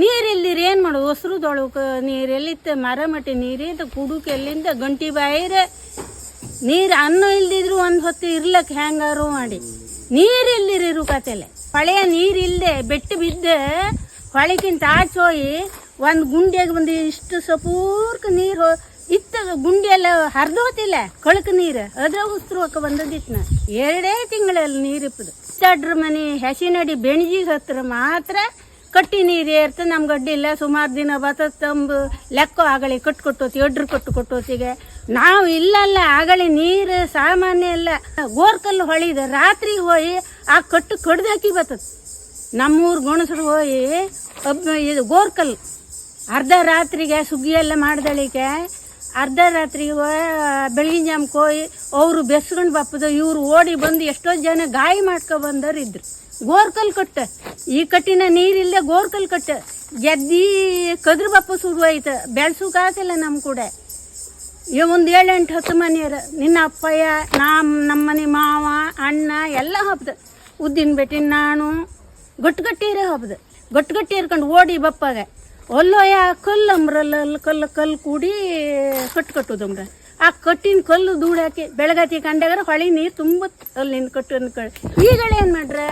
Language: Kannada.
ನೀರಿಲ್ದಿರಿ ಏನು ಮಾಡೋದು? ಹೊಸ್ರುದೊಳಗೆ ನೀರು ಎಲ್ಲಿತ್ತ, ಮರ ಮಟ್ಟಿ ನೀರಿದ್ದು ಕುಡುಕ ಎಲ್ಲಿಂದ ಗಂಟಿ ಬಾಯಿರೆ ನೀರು ಅನ್ನ ಇಲ್ದಿದ್ರು ಒಂದು ಹೊತ್ತು ಇರ್ಲಕ್ಕೆ ಹೆಂಗಾರು ಮಾಡಿ ನೀರಿಲ್ದಿರಿ ರುಕತೆಲೆ ಹೊಳೆಯ ನೀರಿಲ್ಲದೆ ಬೆಟ್ಟು ಬಿದ್ದ ಹೊಳೆಗಿಂತ ಆಚೋಯಿ ಒಂದು ಗುಂಡಿಯಾಗ ಬಂದು ಇಷ್ಟು ಸಪೂರ್ಕ ನೀರು ಇತ್ತ ಗುಂಡಿ ಎಲ್ಲ ಹರಿದೋತಿಲ್ಲ ಕೊಳಕ ನೀರು ಅದ್ರ ಉಸ್ರುವಕ್ಕೆ ಬಂದದಿತ್ತು. 2 ತಿಂಗಳಲ್ಲಿ ನೀರಿಪ್ಪದು. ತಡ್ರ ಮನೆ ಹಸಿನಡಿ ಬೆಣಜಿಗೆ ಹತ್ರ ಮಾತ್ರ ಕಟ್ಟಿ ನೀರು ಏರ್ತ ನಮ್ಗೆ ಅಡ್ಡಿ ಇಲ್ಲ. ಸುಮಾರು ದಿನ ಬರ್ತದೆ ತಂಬು ಲೆಕ್ಕ ಆಗಳಿ ಕೊಟ್ಟೋತಿ ಎಡ್ರು ಕೊಟ್ಟೋತಿಗೆ ನಾವು ಇಲ್ಲಲ್ಲ ಆಗಳಿ ನೀರು ಸಾಮಾನ್ಯ ಇಲ್ಲ. ಗೋರ್ಕಲ್ಲು ಹೊಳಿದ ರಾತ್ರಿ ಹೋಗಿ ಆ ಕಟ್ಟು ಕಡ್ದು ಹಾಕಿ ಬರ್ತದೆ. ನಮ್ಮೂರು ಗಣಸರು ಹೋಗಿ ಇದು ಗೋರ್ಕಲ್ಲು ಅರ್ಧ ರಾತ್ರಿಗೆ ಸುಗ್ಗಿ ಎಲ್ಲ ಮಾಡ್ದಳಿಕೆ ಅರ್ಧ ರಾತ್ರಿಗೆ ಬೆಳಗಿನ ಜಾಮಕ್ಕೆ ಹೋಗಿ ಅವರು ಬೆಸ್ಕೊಂಡು ಬಪ್ಪದ ಇವ್ರು ಓಡಿ ಬಂದು ಎಷ್ಟೋ ಜನ ಗಾಯ ಮಾಡ್ಕೊ ಬಂದವ್ರು ಇದ್ರು. ಗೋರ್ಕಲ್ ಕಟ್ಟ ಈ ಕಟ್ಟಿನ ನೀರಿಲ್ಲದೆ ಗೋರ್ಕಲ್ ಕಟ್ಟ ಗೆದ್ದಿ ಕದ್ರ ಬಪ್ಪ ಸುಡುವಾಯ್ತು. ಬೆಳ್ಸುಕಾತಿಲ್ಲ ನಮ್ಮ ಕೂಡ ಒಂದು 7-8-10 ಮನೆಯರು ನಿನ್ನ ಅಪ್ಪಯ್ಯ ನಮ್ಮನೆ ಮಾವ ಅಣ್ಣ ಎಲ್ಲ ಹಬ್ಬದ ಉದ್ದಿನ ಬೆಟ್ಟಿನ ನಾನು ಗಟ್ಟಿರೇ ಹಬ್ಬದ ಗಟ್ಟಿ ಇರ್ಕೊಂಡು ಓಡಿ ಬಪ್ಪಾಗ ಒಲ್ಲೋಯ ಕಲ್ಲು ಅಂಬ್ರಲ್ಲ ಕಲ್ಲು ಕೂಡಿ ಕಟ್ಟುದಮ್ರ ಆ ಕಟ್ಟಿನ ಕಲ್ಲು ದೂಡಾಕಿ ಬೆಳಗತಿ ಕಂಡಾಗ ಹೊಳಿ ನೀರು ತುಂಬ ಅಲ್ಲಿಂದ ಕಟ್ಟು ಈಗಳೇನು ಮಾಡ್ರೆ